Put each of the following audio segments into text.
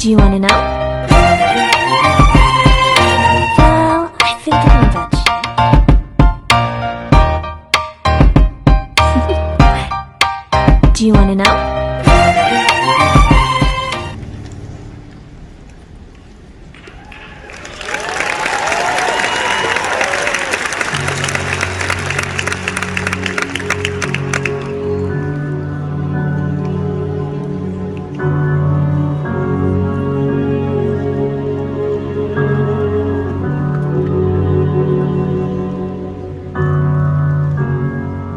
Do you want to know? Well, I've been thinking about you. Do you want to know?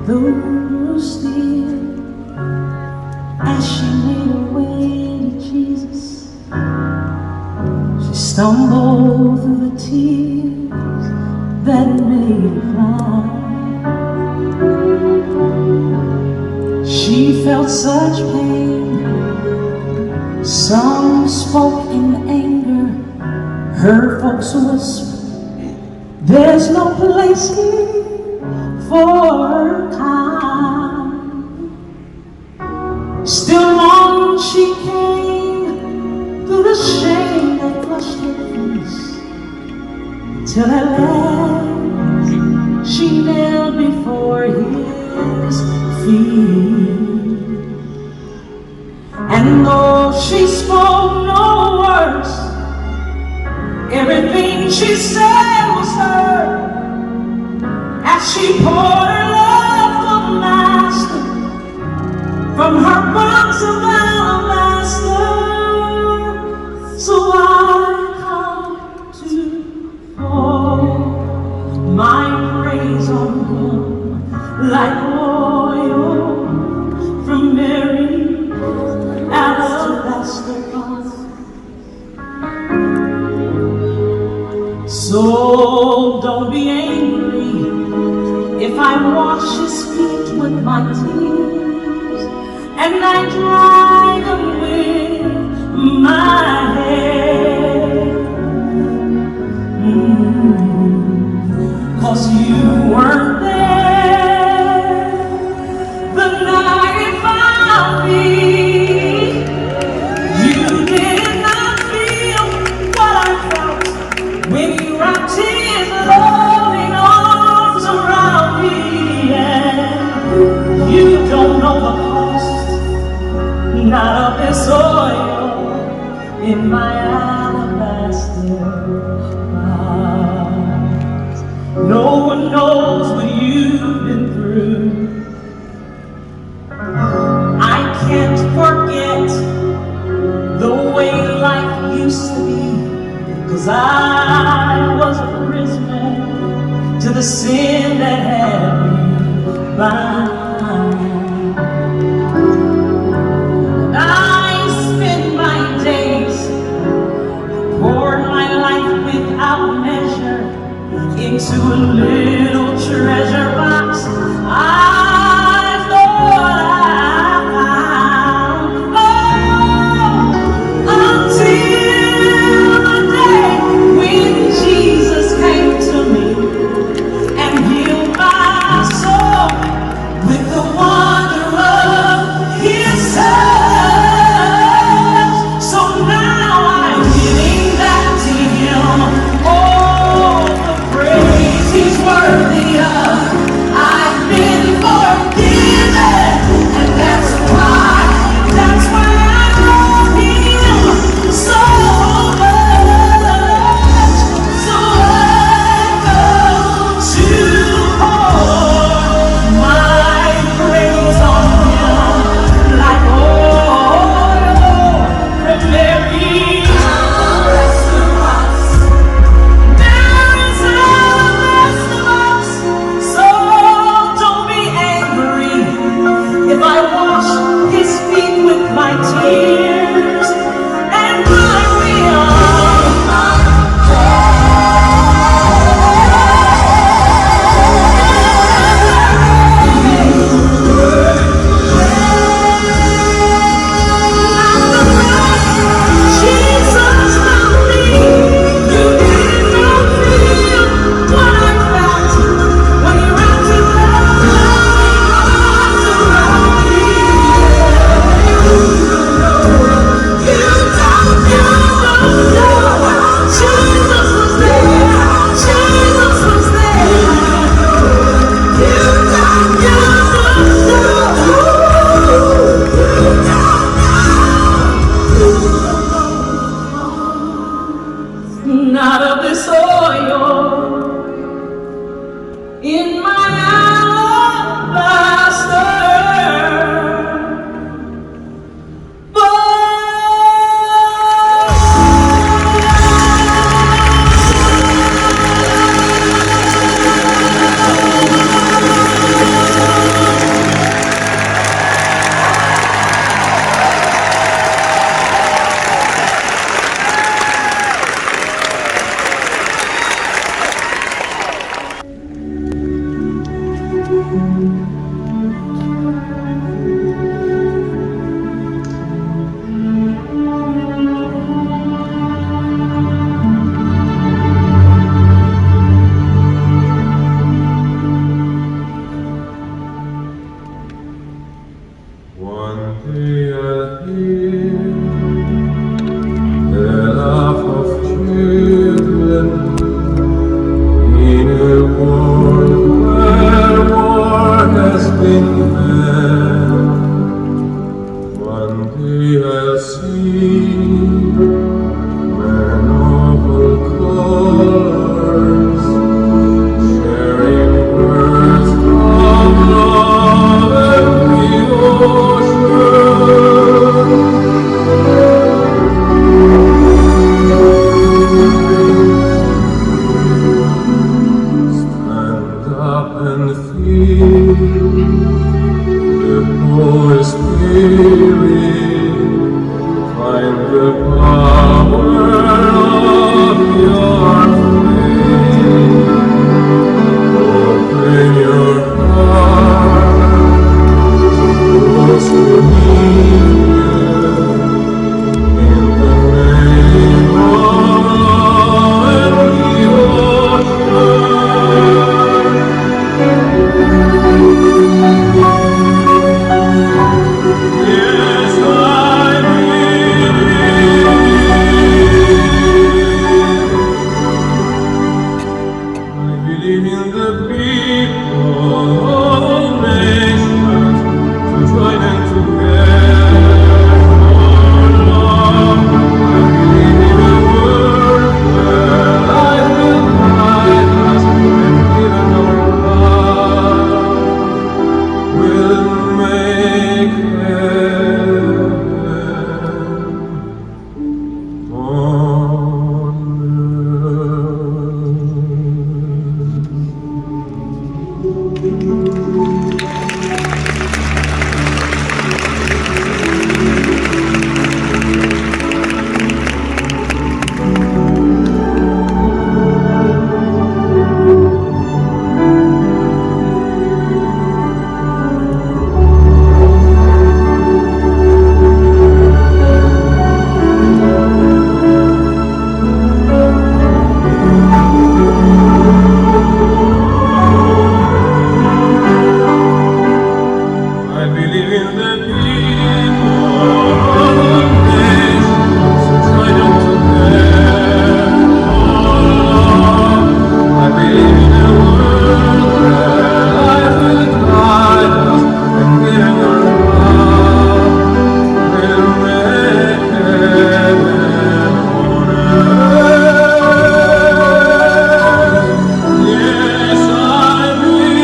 The wind was still as she made her way to Jesus. She stumbled through the tears that made her cry. She felt such pain. Some spoke in anger. Her folks whispered, "There's no place here for her kind." Still on she came through the shame that flushed her face, till at last she knelt before his feet. And though she spoke no words, everything she said was heard as she poured her love for the Master from her box of alabaster. So I come to pour my praise on him like oil from Mary's alabaster box. So don't be angry if I wash his feet with my tears and I dry them with my hair. 'Cause you weren't there the night it found me. You did not feel what I felt when you wrapped his loving arms around me. And you don't know the cost, not of this oil in my alabaster box. No one knows what you've been through. I can't forget the way life used to be, 'cause I was a prisoner to the sin that had me bound. I spent my days, poured my life without measure into a little treasure box. I thought I found, until the day when Jesus came to me and healed my soul will make heaven on I believe in the people of nations joined together for love. I believe in a world where life will guide us and giving our love will make heaven on earth. Yes, I believe.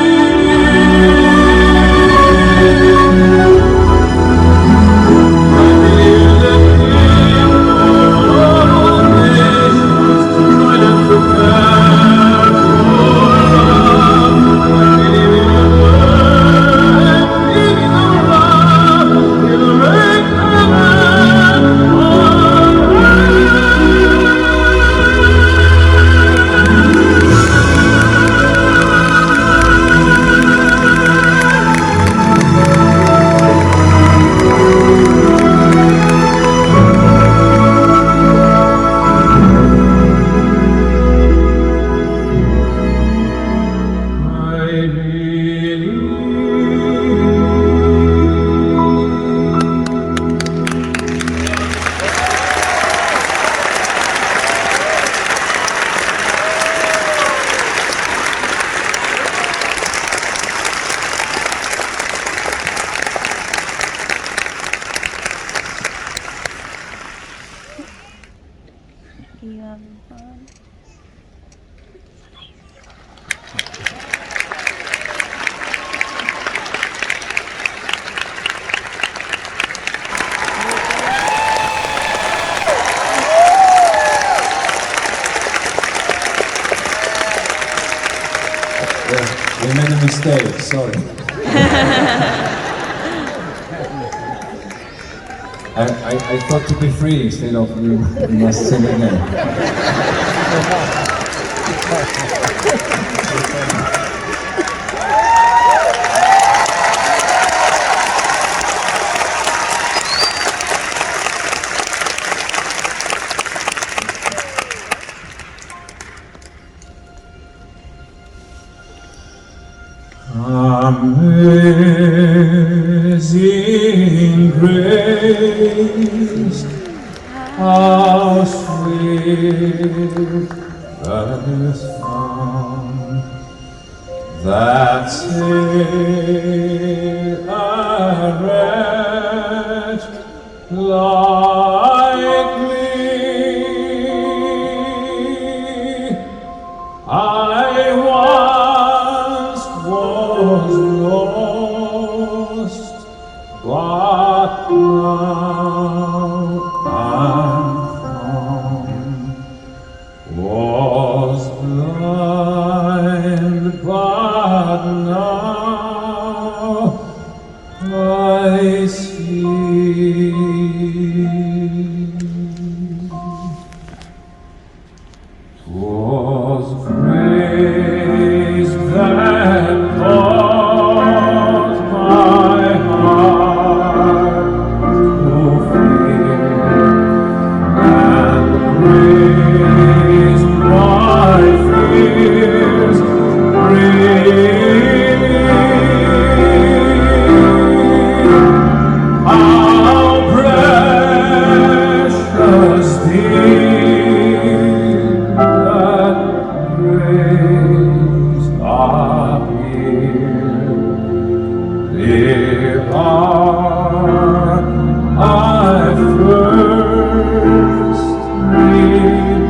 You having fun? Yeah, we made a mistake, sorry. I thought to be free instead of you must sing again. Amazing grace, how sweet the sound that saved a wretch like me. I once was lost, but now I'm found. Was blind, but now I see. 'Twas grace that caused my heart to fear, and grace my fears relieved. How precious did that grace appear, the hour I first believed.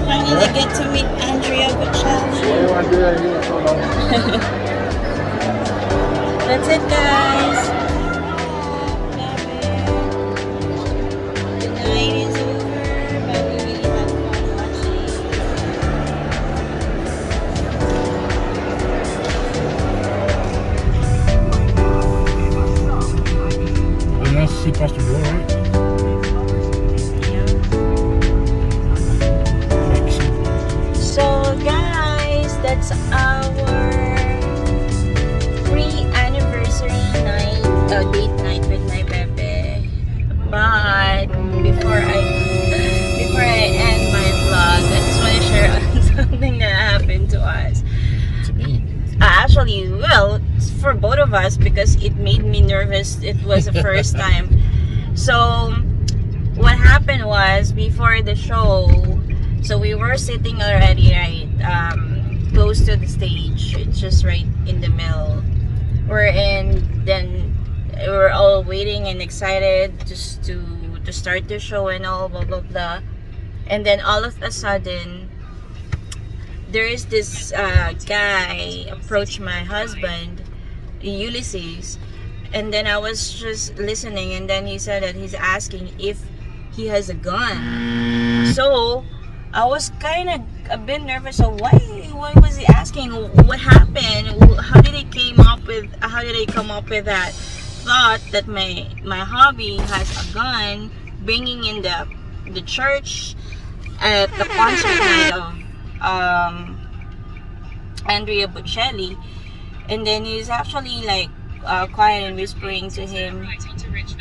Finally get to meet Andrea Bocelli. That's it, guys. The night is over, but we really had fun watching. I'm nice to see Pastor Joe, right? So guys, that's our pre-anniversary night, date night with my bebe. But before I end my vlog, I just want to share something that happened to us. To me. Actually, well, for both of us because it made me nervous. It was the first time. So what happened was before the show, so we were sitting already right close to the stage. It's just right in the middle. Then we're all waiting and excited just to start the show and all blah blah blah. And then all of a sudden there is this guy approached my husband, Ulysses, and then I was just listening, and then he said that he's asking if he has a gun. So I was kind of a bit nervous. So why was he asking? What happened? How did he come up with that thought that my hubby has a gun, bringing in the church at the concert night of Andrea Bocelli, and then he's actually like quiet and whispering to him,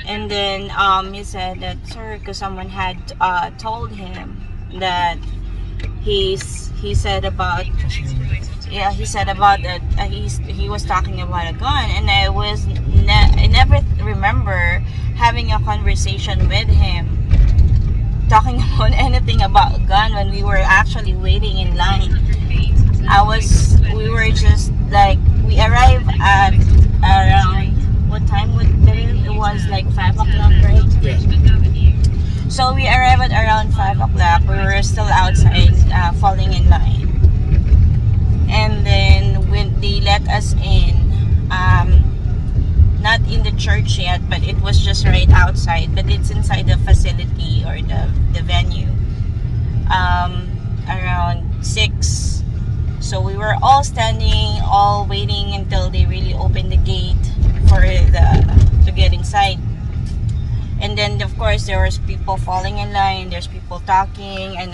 and then he said that, sir, because someone had told him that he said about that he was talking about a gun, and I never remember having a conversation with him talking about anything about a gun when we were actually waiting in line. We were just like, we arrived at around, what time would it was like 5 o'clock, right? Yeah. So we arrived at around 5 o'clock. We were still outside, falling in line. And then when they let us in, not in the church yet, but it was just right outside, but it's inside the facility or the venue, around 6. So we were all standing, all waiting until they really opened the gate to get inside. And then of course there was people falling in line, there's people talking, and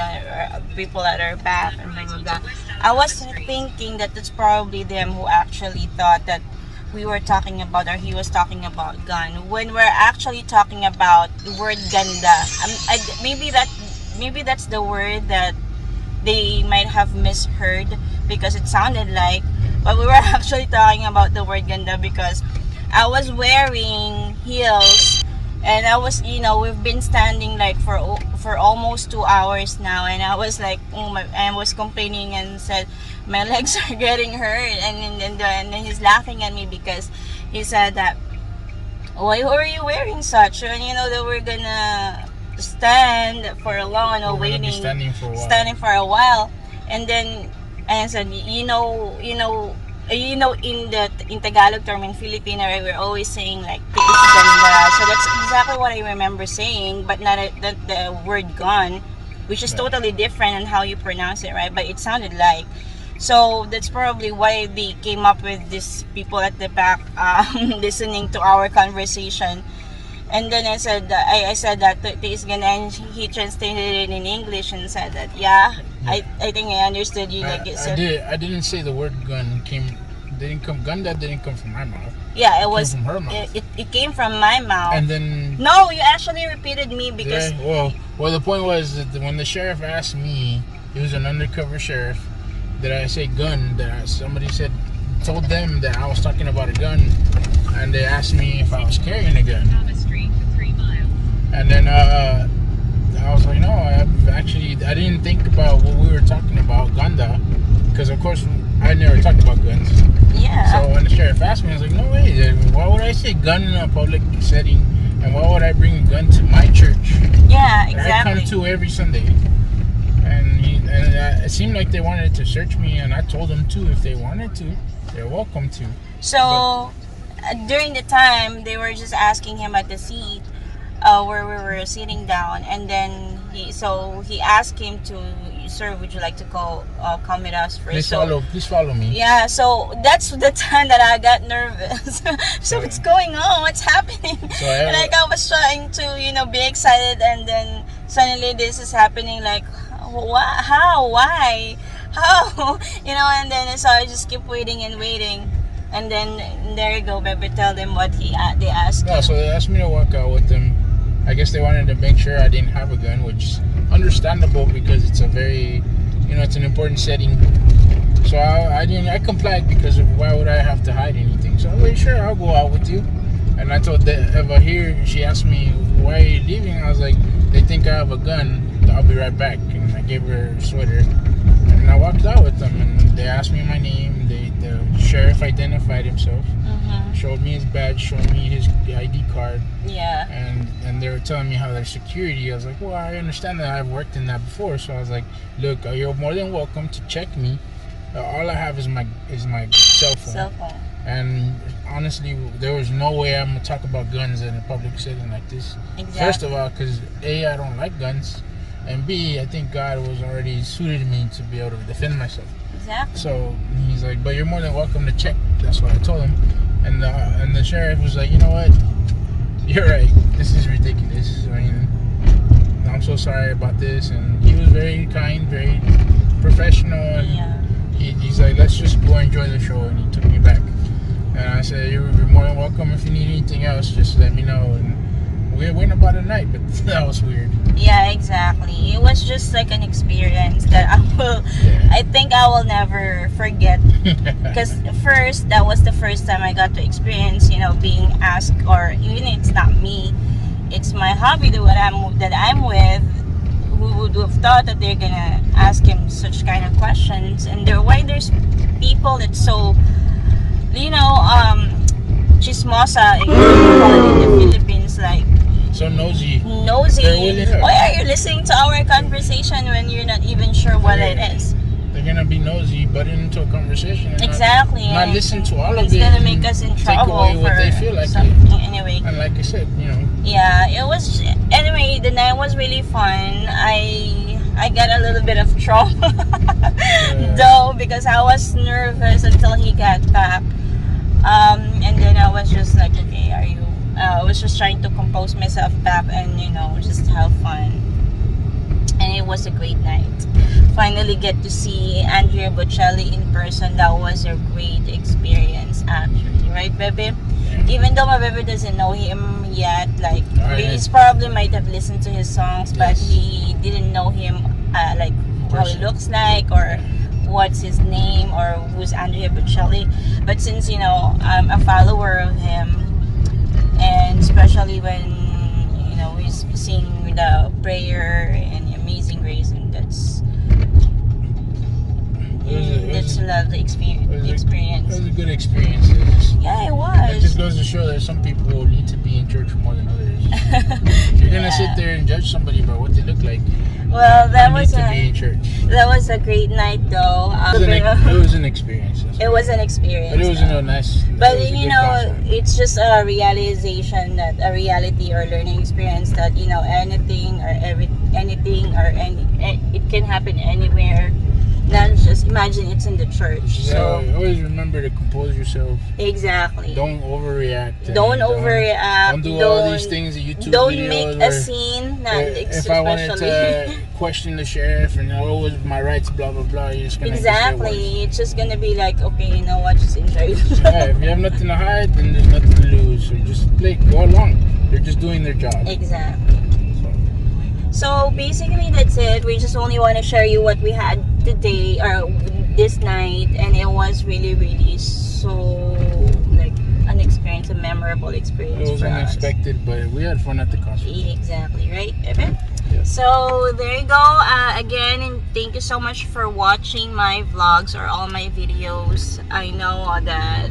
people at our back and blah blah blah. I was thinking that it's probably them who actually thought that we were talking about, or he was talking about gun, when we're actually talking about the word ganda. Maybe that's the word that they might have misheard, because it sounded like, but we were actually talking about the word ganda because I was wearing heels, and I was, we've been standing like for almost 2 hours now, and I was like, I was complaining and said my legs are getting hurt, and then he's laughing at me because he said that, why are you wearing such? And that we're gonna stand for a long and waiting, standing for a while, and then I said, in Tagalog term, in Filipino, right, we're always saying like tiis ganda. So that's exactly what I remember saying, but not the word gun, which is totally different on how you pronounce it, right? But it sounded like. So that's probably why they came up with these people at the back listening to our conversation. And then I said that tiis ganda, and he translated it in English and said that, I think I understood you. Like it said, I didn't say the word gun didn't come from my mouth. Yeah, it was. Came from her mouth. It came from my mouth. And then no, you actually repeated me because. Yeah, well, the point was that when the sheriff asked me, he was an undercover sheriff, that I say gun, that somebody told them that I was talking about a gun, and they asked me if I was carrying a gun. And then I was like, no, I didn't think about what we were talking about, ganda, because of course I never talked about guns. Yeah. So when the sheriff asked me, I was like, no way, why would I say gun in a public setting, and why would I bring a gun to my church? Yeah, exactly. I come to every Sunday, and it seemed like they wanted to search me, and I told them to, if they wanted to, they're welcome to. So during the time, they were just asking him at the seat where we were sitting down, and then he asked him to, sir, would you like to come with us first? Please follow me. Yeah, so that's the time that I got nervous. So what's going on? What's happening? So like I was trying to, be excited, and then suddenly this is happening. Like, what? How? Why? How? And then so I just keep waiting and waiting. And then there you go, baby. Tell them what they asked. No, so they asked me to walk out with them. I guess they wanted to make sure I didn't have a gun, which is understandable because it's a very, it's an important setting. So I complied because of why would I have to hide anything? So I'm like, sure, I'll go out with you. And I told Eva here, she asked me, why are you leaving? I was like, they think I have a gun. I'll be right back. And I gave her a sweater. And I walked out with them, and they asked me my name. The sheriff identified himself, showed me his badge, showed me his ID card. Yeah. And they were telling me how their security. I was like, well, I understand that. I've worked in that before. So I was like, look, you're more than welcome to check me. All I have is my cell phone. And honestly, there was no way I'm gonna talk about guns in a public setting like this. Exactly. First of all, because A, I don't like guns. And B, I think God was already suited me to be able to defend myself. Exactly. So he's like, but you're more than welcome to check. That's what I told him. And the sheriff was like, you know what? You're right. This is ridiculous. I mean, I'm so sorry about this. And he was very kind, very professional. And he's like, let's just go enjoy the show. And he took me back. And I said, you're more than welcome. If you need anything else, just let me know. And we went about a night, but that was weird. Yeah, exactly. It was just like an experience that I think I will never forget. Because first, that was the first time I got to experience, being asked, or even it's not me, it's my hubby that I'm with, who would have thought that they're gonna ask him such kind of questions. And why there's people that's so, chismosa, you call it in the Philippines, like, so nosy. Why are you listening to our conversation when you're not even sure what it is? They're gonna be nosy, butt into a conversation. And Exactly. Not listen to all of it. It's gonna make us in trouble take away what they feel like. something. Anyway. And like I said, Yeah, it was. Anyway, the night was really fun. I got a little bit of trauma, though, because I was nervous until he got back. And then I was just like, okay, I was just trying to compose myself back and, just have fun. And it was a great night. Finally get to see Andrea Bocelli in person. That was a great experience, actually. Right, baby? Yeah. Even though my baby doesn't know him yet, like, he's probably might have listened to his songs, but he didn't know him, like, how he looks like, or what's his name, or who's Andrea Bocelli. But since, I'm a follower of him, and especially when we sing the prayer and Amazing Grace, and that's a lovely experience. It was a good experience. Yeah, it was. It just goes to show that some people need to be in church more than others. You're gonna sit there and judge somebody by what they look like. Well, that was a great night, though. It was an experience. It was an experience. But it was nice. But it's just a realization, that a reality or learning experience that anything it can happen anywhere. Not just imagine it's in the church. So always remember to compose yourself. Exactly. Don't overreact. Don't overreact. Don't do all these things that YouTube don't videos. Don't make a scene. If I wanted to question the sheriff and was my rights, blah blah blah, you're just gonna it's just gonna be like, okay, you know what, just enjoy it. Yeah, if you have nothing to hide, then there's nothing to lose. So just go along. They're just doing their job. Exactly. So basically that's it. We just only want to share you what we had today or this night, and it was really, really so like an experience, a memorable experience. It was for unexpected, us. But we had fun at the concert. Exactly, right, Evan? Yeah. So there you go. Again, and thank you so much for watching my vlogs or all my videos. I know that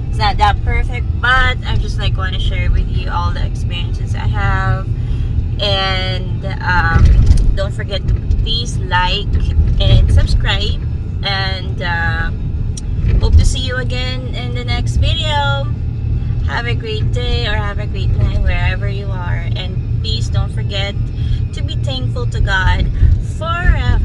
it's not that perfect, but I just want to share with you all the experiences I have. And don't forget to please like and subscribe. And hope to see you again in the next video. Have a great day or have a great night wherever you are. And please don't forget to be thankful to God for